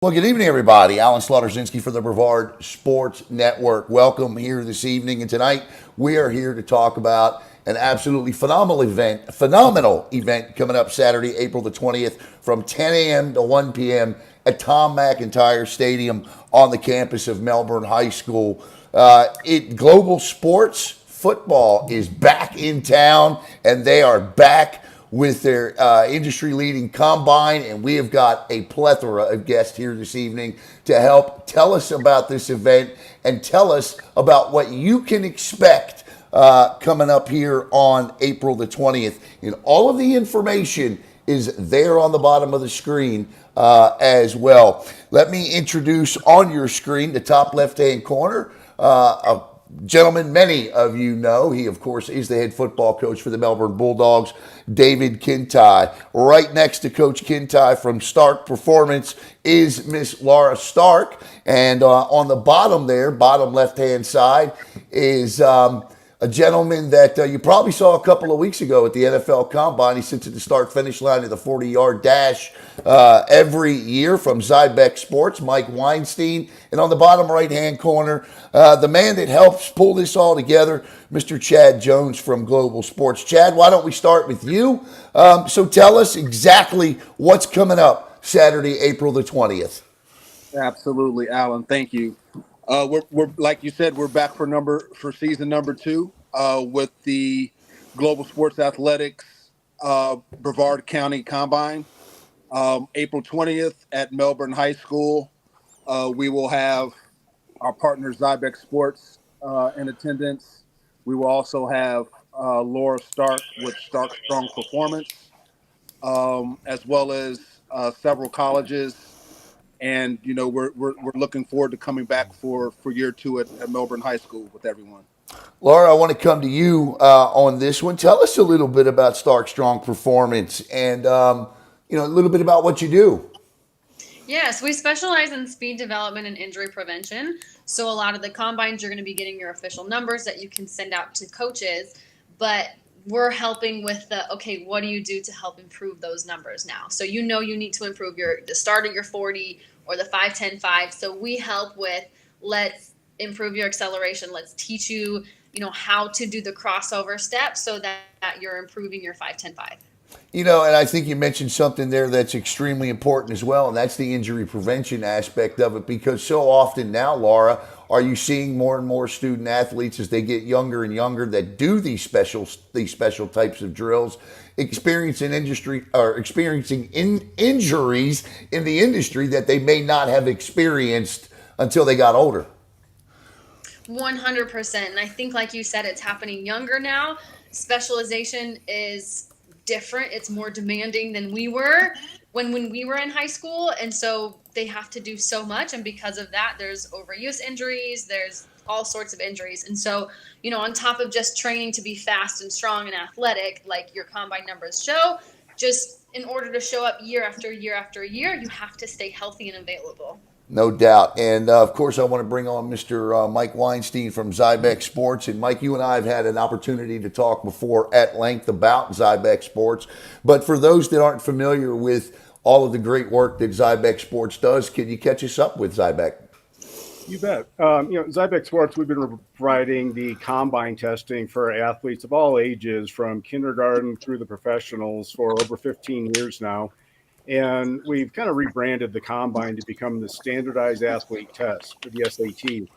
Well, good evening, everybody. Alan Slaughterzinski for the Brevard Sports Network. Welcome here this evening. And tonight we are here to talk about an absolutely phenomenal event coming up Saturday, April the 20th from 10 a.m. to 1 p.m. at Tom McIntyre Stadium on the campus of Melbourne High School. Global Sports Football is back in town, and they are back with their industry-leading combine, and we have got a plethora of guests here this evening to help tell us about this event and tell us about what you can expect coming up here on April the 20th. And all of the information is there on the bottom of the screen as well. Let me introduce on your screen, the top left-hand corner, a gentleman many of you know. He, of course, is the head football coach for the Melbourne Bulldogs, David KINTIGH. Right next to Coach KINTIGH from Stark Performance is Miss Laura Stark. And on the bottom there, bottom left-hand side, is a gentleman that you probably saw a couple of weeks ago at the NFL Combine. He sits at the start-finish line of the 40-yard dash every year from Zybek Sports, Mike Weinstein. And on the bottom right-hand corner, the man that helps pull this all together, Mr. Chad Jones from Global Sports. Chad, why don't we start with you? So tell us exactly what's coming up Saturday, April the 20th. Absolutely, Alan. Thank you. We're like you said, we're back for season number two with the Global Sports Athletics Brevard County Combine. April 20th at Melbourne High School. We will have our partner Zybek Sports in attendance. We will also have Laura Stark with Stark Strong Performance, as well as several colleges. And we're looking forward to coming back for year two at Melbourne High School with everyone. Laura, I want to come to you on this one. Tell us a little bit about Stark Strong Performance and a little bit about what you do. Yes, we specialize in speed development and injury prevention. So a lot of the combines, you're going to be getting your official numbers that you can send out to coaches, but we're helping with okay, what do you do to help improve those numbers now? So you need to improve the start of your 40 or the 5-10-5. So we help with, let's improve your acceleration. Let's teach you, how to do the crossover steps so that you're improving your 5-10-5. And I think you mentioned something there that's extremely important as well, and that's the injury prevention aspect of it, because so often now, Laura, are you seeing more and more student athletes as they get younger and younger that do these special types of drills, experiencing injuries in the industry that they may not have experienced until they got older? 100%. And I think, like you said, it's happening younger now. Specialization is different. It's more demanding than we were when we were in high school. And so they have to do so much. And because of that, there's overuse injuries, there's all sorts of injuries. And so, on top of just training to be fast and strong and athletic, like your combine numbers show, just in order to show up year after year after year, you have to stay healthy and available. No doubt. And of course, I want to bring on Mr. Mike Weinstein from Zybek Sports. And Mike, you and I have had an opportunity to talk before at length about Zybek Sports. But for those that aren't familiar with all of the great work that Zybek Sports does, can you catch us up with Zybek? You bet. Zybek Sports, we've been providing the combine testing for athletes of all ages, from kindergarten through the professionals, for over 15 years now. And we've kind of rebranded the combine to become the standardized athlete test for the SAT.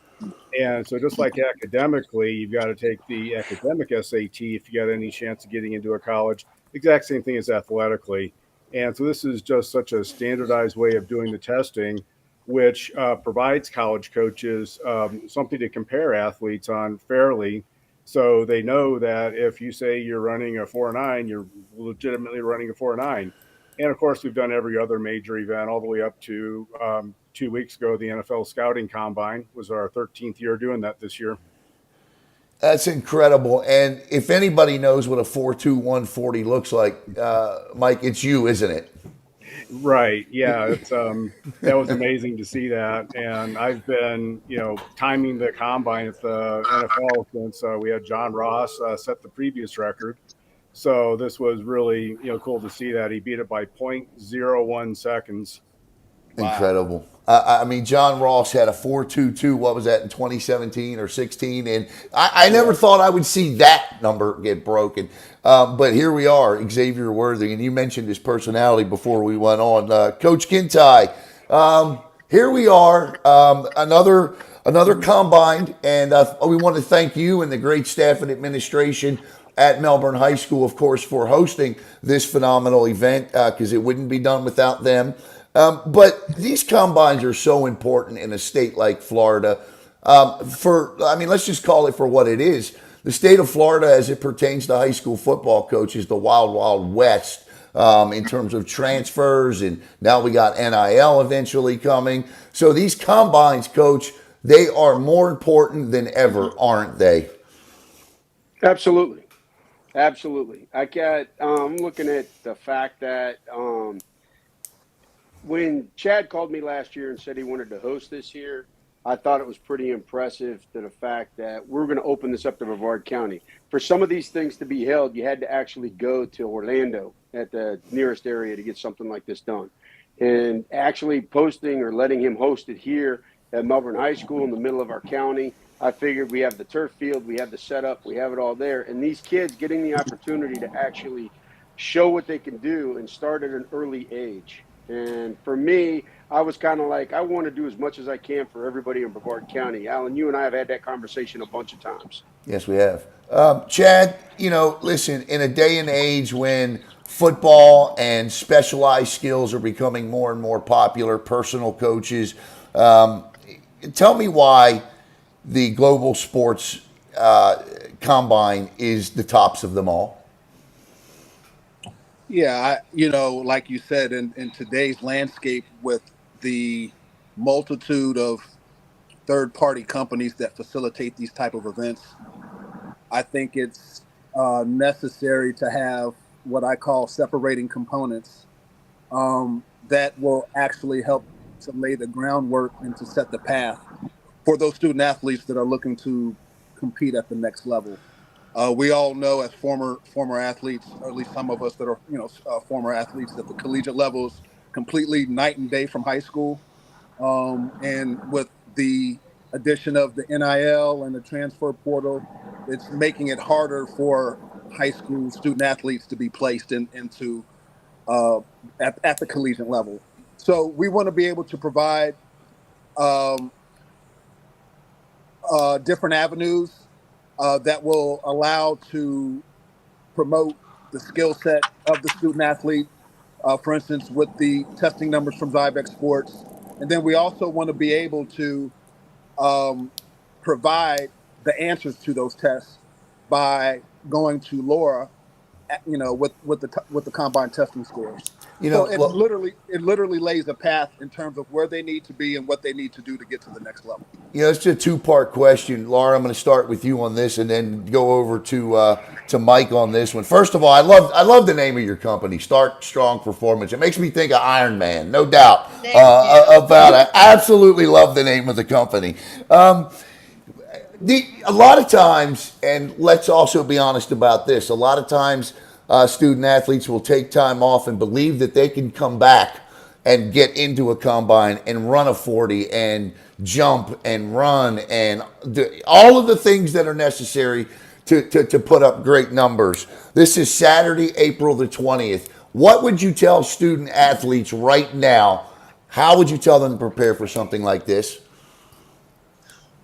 And so just like academically, you've got to take the academic SAT if you got any chance of getting into a college. Exact same thing as athletically. And so this is just such a standardized way of doing the testing, which provides college coaches something to compare athletes on fairly. So they know that if you say you're running a 4.9, you're legitimately running a 4.9. And of course, we've done every other major event all the way up to 2 weeks ago. The NFL Scouting Combine was our 13th year doing that this year. That's incredible. And if anybody knows what a 4.2 looks like, Mike, it's you, isn't it? Right. Yeah. It's that was amazing to see that. And I've been, timing the combine at the NFL since we had John Ross set the previous record. So this was really, cool to see that he beat it by 0.01 seconds. Wow. Incredible. I mean, John Ross had a 4.22. What was that in 2017 or 16? And I never Yeah. thought I would see that number get broken. But here we are, Xavier Worthing. And you mentioned his personality before we went on. Coach KINTIGH, here we are, another combine. And we want to thank you and the great staff and administration at Melbourne High School, of course, for hosting this phenomenal event because it wouldn't be done without them. But these combines are so important in a state like Florida. Let's just call it for what it is. The state of Florida, as it pertains to high school football, coach, is the wild, wild west in terms of transfers. And now we got NIL eventually coming. So these combines, coach, they are more important than ever, aren't they? Absolutely. Absolutely. I'm looking at the fact that when Chad called me last year and said he wanted to host this year, I thought it was pretty impressive to the fact that we're going to open this up to Brevard County. For some of these things to be held, you had to actually go to Orlando at the nearest area to get something like this done. And actually posting or letting him host it here at Melbourne High School in the middle of our county, I figured we have the turf field, we have the setup, we have it all there. And these kids getting the opportunity to actually show what they can do and start at an early age. And for me, I was kind of like, I want to do as much as I can for everybody in Brevard County. Alan, you and I have had that conversation a bunch of times. Yes, we have. Chad, listen, in a day and age when football and specialized skills are becoming more and more popular, personal coaches, tell me why the global sports combine is the tops of them all. Yeah, like you said, in today's landscape with the multitude of third-party companies that facilitate these type of events, I think it's necessary to have what I call separating components that will actually help to lay the groundwork and to set the path for those student athletes that are looking to compete at the next level. We all know, as former athletes, or at least some of us that are former athletes, that the collegiate level is completely night and day from high school. And with the addition of the NIL and the transfer portal, it's making it harder for high school student athletes to be placed into uh, at the collegiate level. So we want to be able to provide um, different avenues that will allow to promote the skill set of the student athlete. For instance, with the testing numbers from Zybek Sports, and then we also want to be able to um, provide the answers to those tests by going to Laura, with the combine testing scores. You So know, it look, literally lays a path in terms of where they need to be and what they need to do to get to the next level. it's a two-part question. Laura, I'm going to start with you on this, and then go over to Mike on this one. First of all, I love the name of your company, Start Strong Performance. It makes me think of Iron Man, no doubt Thank you. about it. I absolutely love the name of the company. A lot of times, and let's also be honest about this, a lot of times student athletes will take time off and believe that they can come back and get into a combine and run a 40 and jump and run and do all of the things that are necessary to put up great numbers. This is Saturday, April the 20th. What would you tell student athletes right now? How would you tell them to prepare for something like this?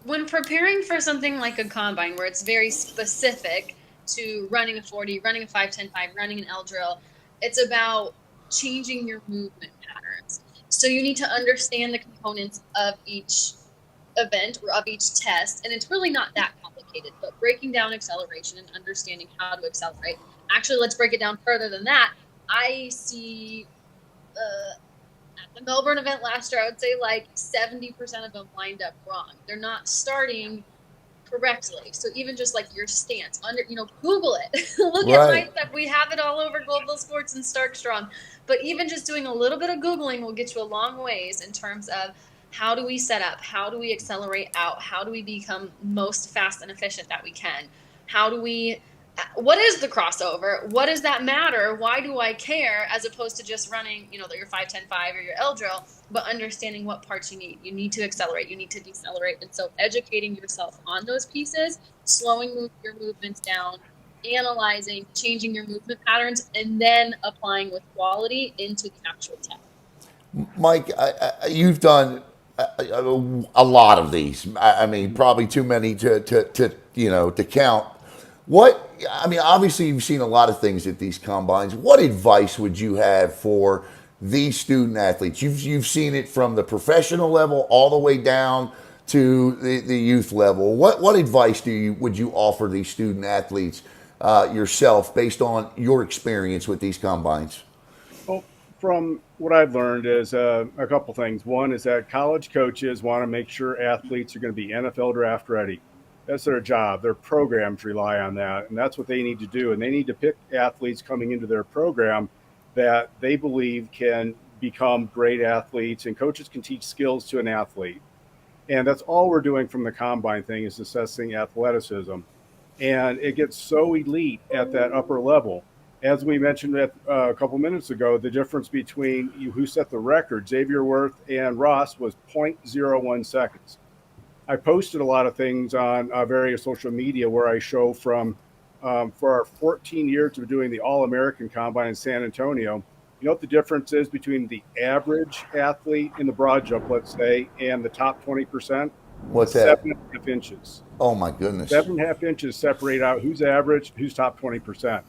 When preparing for something like a combine where it's very specific to running a 40, running a 5-10-5, running an L drill, it's about changing your movement patterns. So you need to understand the components of each event or of each test, and it's really not that complicated, but breaking down acceleration and understanding how to accelerate. Actually, let's break it down further than that. I see at the Melbourne event last year, I would say like 70% of them lined up wrong. They're not starting correctly. So even just like your stance, Google it. Look at my Right. stuff. We have it all over Global Sports and Stark Strong. But even just doing a little bit of Googling will get you a long ways in terms of how do we set up? How do we accelerate out? How do we become most fast and efficient that we can? How do we what is the crossover? What does that matter? Why do I care? As opposed to just running, your 5-10-5 or your L drill, but understanding what parts you need. You need to accelerate, you need to decelerate. And so educating yourself on those pieces, slowing your movements down, analyzing, changing your movement patterns, and then applying with quality into the actual tech. Mike, you've done a lot of these. I mean, probably too many to count. Obviously, you've seen a lot of things at these combines. What advice would you have for these student athletes? You've seen it from the professional level all the way down to the youth level. What advice would you offer these student athletes yourself based on your experience with these combines? Well, from what I've learned is a couple things. One is that college coaches want to make sure athletes are going to be NFL draft ready. That's their job. Their programs rely on that, and that's what they need to do. And they need to pick athletes coming into their program that they believe can become great athletes, and coaches can teach skills to an athlete. And that's all we're doing from the combine thing is assessing athleticism. And it gets so elite at that upper level. As we mentioned a couple minutes ago, the difference between who set the record, Xavier Worth and Ross, was 0.01 seconds. I posted a lot of things on various social media where I show from for our 14 years of doing the All-American Combine in San Antonio. You know what the difference is between the average athlete in the broad jump, let's say, and the top 20%? What's that? 7.5 inches. Oh my goodness. 7.5 inches separate out who's average, who's top 20%.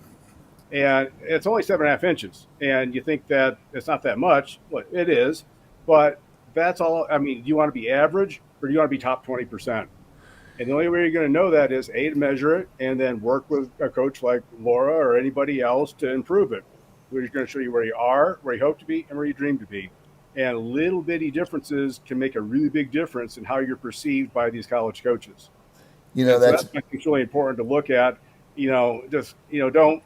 And it's only 7.5 inches. And you think that it's not that much. Well, it is. But that's all. I mean, do you want to be average or do you want to be top 20%? And the only way you're going to know that is A, to measure it, and then work with a coach like Laura or anybody else to improve it. Who's going to show you where you are, where you hope to be, and where you dream to be. And little bitty differences can make a really big difference in how you're perceived by these college coaches. That's I think it's really important to look at. Don't.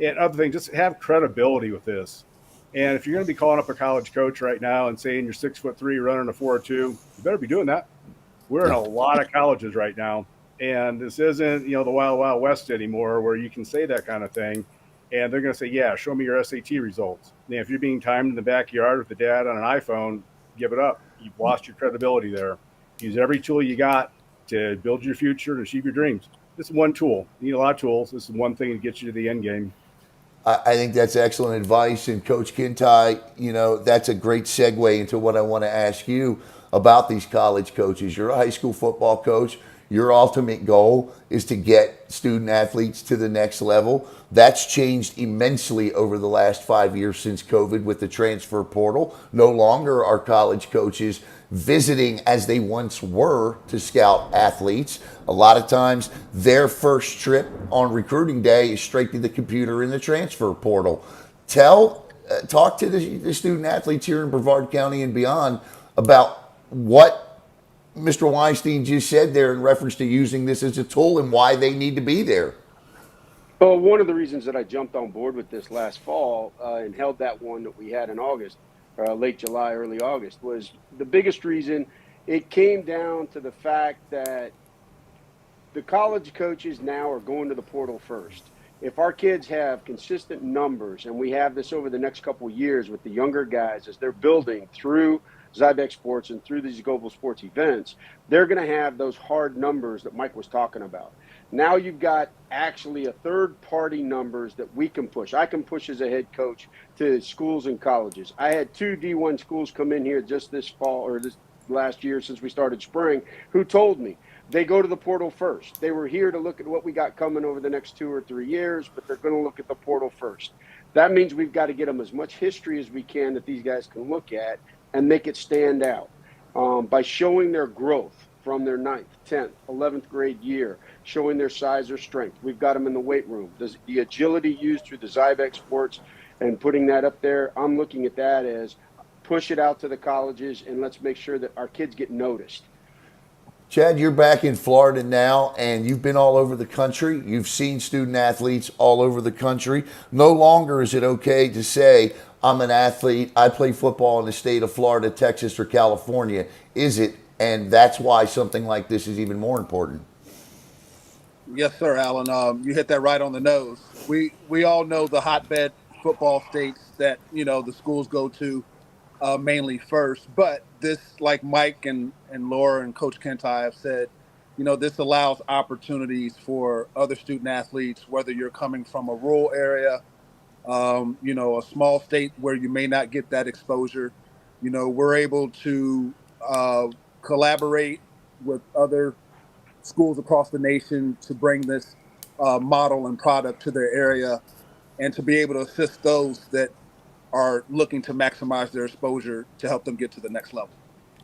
And other thing, just have credibility with this. And if you're going to be calling up a college coach right now and saying you're 6'3", running a 4.2, you better be doing that. We're in a lot of colleges right now, and this isn't the Wild Wild West anymore, where you can say that kind of thing, and they're going to say, "Yeah, show me your SAT results." And if you're being timed in the backyard with the dad on an iPhone, give it up. You've lost your credibility there. Use every tool you got to build your future and achieve your dreams. This is one tool. You need a lot of tools. This is one thing to get you to the end game. I think that's excellent advice. And Coach KINTIGH, that's a great segue into what I want to ask you about these college coaches. You're a high school football coach. Your ultimate goal is to get student athletes to the next level. That's changed immensely over the last 5 years since COVID with the transfer portal. No longer are college coaches visiting as they once were to scout athletes. A lot of times their first trip on recruiting day is straight to the computer in the transfer portal. Talk to the student athletes here in Brevard County and beyond about what Mr. Weinstein just said there in reference to using this as a tool and why they need to be there. Well, one of the reasons that I jumped on board with this last fall and held that one that we had in August, late July, early August, was the biggest reason. It came down to the fact that the college coaches now are going to the portal first. If our kids have consistent numbers, and we have this over the next couple of years with the younger guys as they're building through Zybek Sports and through these global sports events, they're going to have those hard numbers that Mike was talking about. Now you've got actually a third-party numbers that we can push. I can push as a head coach to schools and colleges. I had 2 D1 schools come in here just this fall or this last year since we started spring who told me they go to the portal first. They were here to look at what we got coming over the next 2 or 3 years, but they're going to look at the portal first. That means we've got to get them as much history as we can that these guys can look at and make it stand out by showing their growth from their 9th, 10th, 11th grade year, showing their size or strength. We've got them in the weight room. The agility used through the Zybek Sports and putting that up there, I'm looking at that as push it out to the colleges and let's make sure that our kids get noticed. Chad, you're back in Florida now, and you've been all over the country. You've seen student athletes all over the country. No longer is it okay to say, I'm an athlete, I play football in the state of Florida, Texas, or California. Is it? And that's why something like this is even more important. Yes, sir, Alan. You hit that right on the nose. We all know the hotbed football states that the schools go to mainly first, but this, like Mike and Laura and Coach KINTIGH have said, this allows opportunities for other student athletes, whether you're coming from a rural area, a small state where you may not get that exposure. We're able to collaborate with other schools across the nation to bring this model and product to their area and to be able to assist those that are looking to maximize their exposure to help them get to the next level.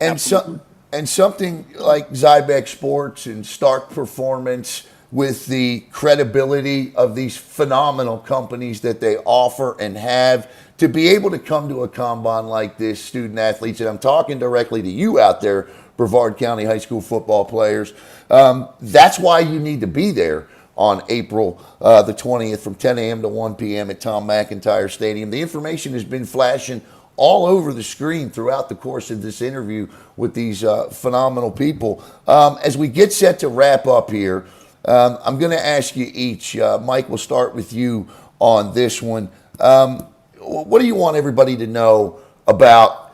And Absolutely. so, and something like Zybek Sports and Stark Performance, with the credibility of these phenomenal companies that they offer and have, to be able to come to a combine like this, student athletes, and I'm talking directly to you out there, Brevard County high school football players. That's why you need to be there on April the 20th from 10 a.m. to 1 p.m. at Tom McIntyre Stadium. The information has been flashing all over the screen throughout the course of this interview with these phenomenal people. As we get set to wrap up here, I'm going to ask you each. Mike, we'll start with you on this one. What do you want everybody to know about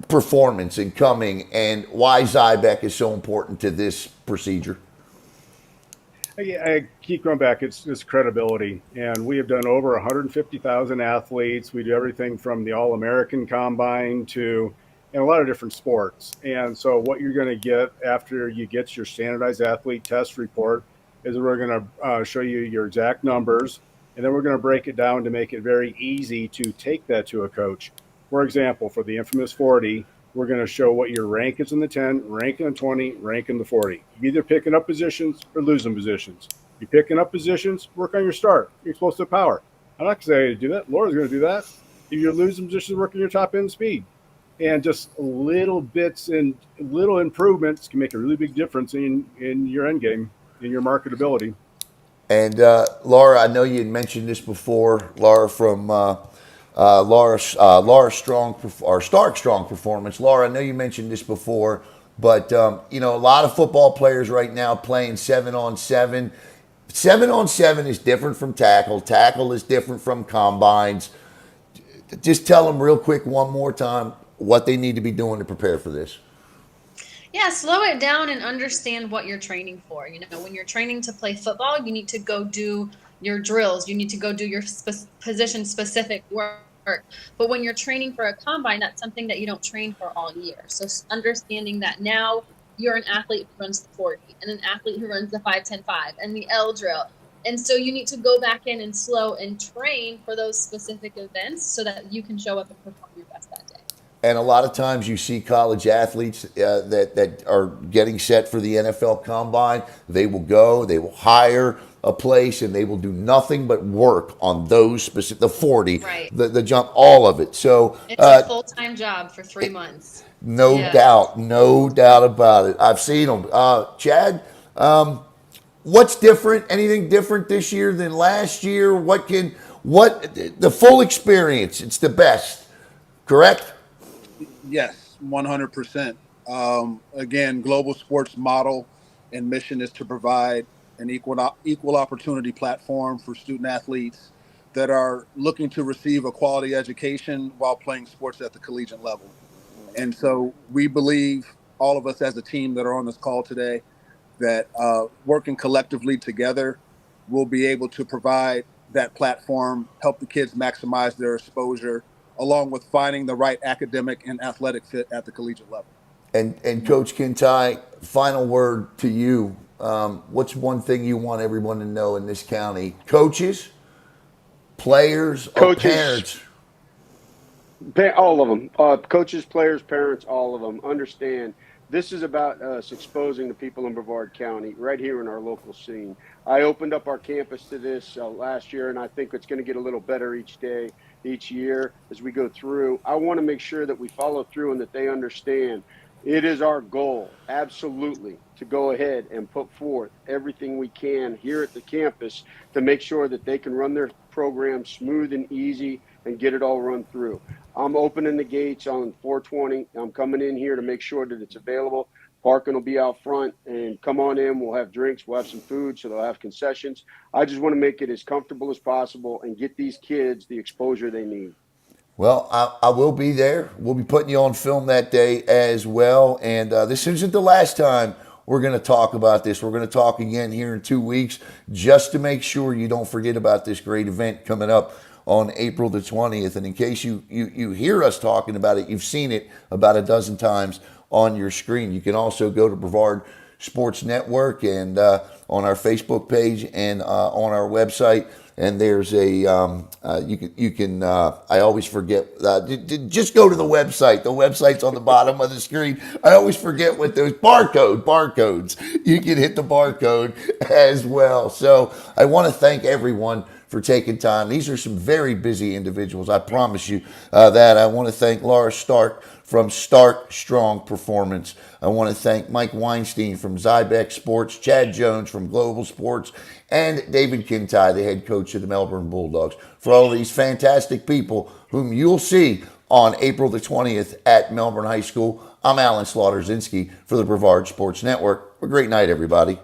performance and coming, and why Zybek is so important to this procedure? I keep going back. It's credibility, and we have done over 150,000 athletes. We do everything from the All-American Combine to in a lot of different sports. And so, what you're going to get after you get your standardized athlete test report is we're going to show you your exact numbers, and then we're going to break it down to make it very easy to take that to a coach. For example, for the infamous 40, we're going to show what your rank is in the 10, rank in the 20, rank in the 40. You're either picking up positions or losing positions. You're picking up positions, work on your start, your explosive power. I'm not going to say to do that. Laura's going to do that. If you're losing positions, work on your top end speed. And just little bits and little improvements can make a really big difference in your end game, in your marketability. And Laura, I know you had mentioned this before. Laura from Laura Strong or Stark Strong Performance. Laura, I know you mentioned this before, but a lot of football players right now playing 7-on-7. 7-on-7 is different from tackle. Tackle is different from combines. Just tell them real quick one more time what they need to be doing to prepare for this. Yeah, slow it down and understand what you're training for. When you're training to play football, you need to go do your drills. You need to go do your position specific work. But when you're training for a combine, that's something that you don't train for all year. So understanding that now you're an athlete who runs the 40 and an athlete who runs the 5-10-5 and the L drill. And so you need to go back in and slow and train for those specific events so that you can show up and perform your best that day. And a lot of times you see college athletes that are getting set for the NFL Combine. They will hire a place, and they will do nothing but work on those specific, the 40, right, the jump, all of it. So it's a full-time job for 3 months. No doubt about it. I've seen them. Chad, what's different? Anything different this year than last year? What the full experience? It's the best, correct? Yes, 100%. Again, Global Sports model and mission is to provide an equal opportunity platform for student athletes that are looking to receive a quality education while playing sports at the collegiate level. And so we believe, all of us as a team that are on this call today, that working collectively together, we'll be able to provide that platform, help the kids maximize their exposure, along with finding the right academic and athletic fit at the collegiate level. And Coach KINTIGH, final word to you. What's one thing you want everyone to know in this county? Coaches, players, or parents? All of them. Coaches, players, parents, all of them. Understand this is about us exposing the people in Brevard County right here in our local scene. I opened up our campus to this last year, and I think it's going to get a little better each day, each year as we go through. I want to make sure that we follow through and that they understand it is our goal, absolutely, to go ahead and put forth everything we can here at the campus to make sure that they can run their program smooth and easy and get it all run through. I'm opening the gates on 420. I'm coming in here to make sure that it's available. Parking will be out front, and come on in. We'll have drinks. We'll have some food, so they'll have concessions. I just want to make it as comfortable as possible and get these kids the exposure they need. Well, I will be there. We'll be putting you on film that day as well. And this isn't the last time we're going to talk about this. We're going to talk again here in 2 weeks just to make sure you don't forget about this great event coming up on April the 20th. And in case you hear us talking about it, you've seen it about a dozen times on your screen. You can also go to Brevard Sports Network and on our Facebook page and on our website. And there's a you can I always forget just go to the website. The website's on the bottom of the screen. I always forget what those barcodes. You can hit the barcode as well. So I want to thank everyone for taking time. These are some very busy individuals. I promise you that. I want to thank Laura Stark from Stark Strong Performance. I want to thank Mike Weinstein from Zybek Sports, Chad Jones from Global Sports, and David KINTIGH, the head coach of the Melbourne Bulldogs, for all these fantastic people whom you'll see on April the 20th at Melbourne High School. I'm Alan Slaughter-Zinski for the Brevard Sports Network. A great night, everybody.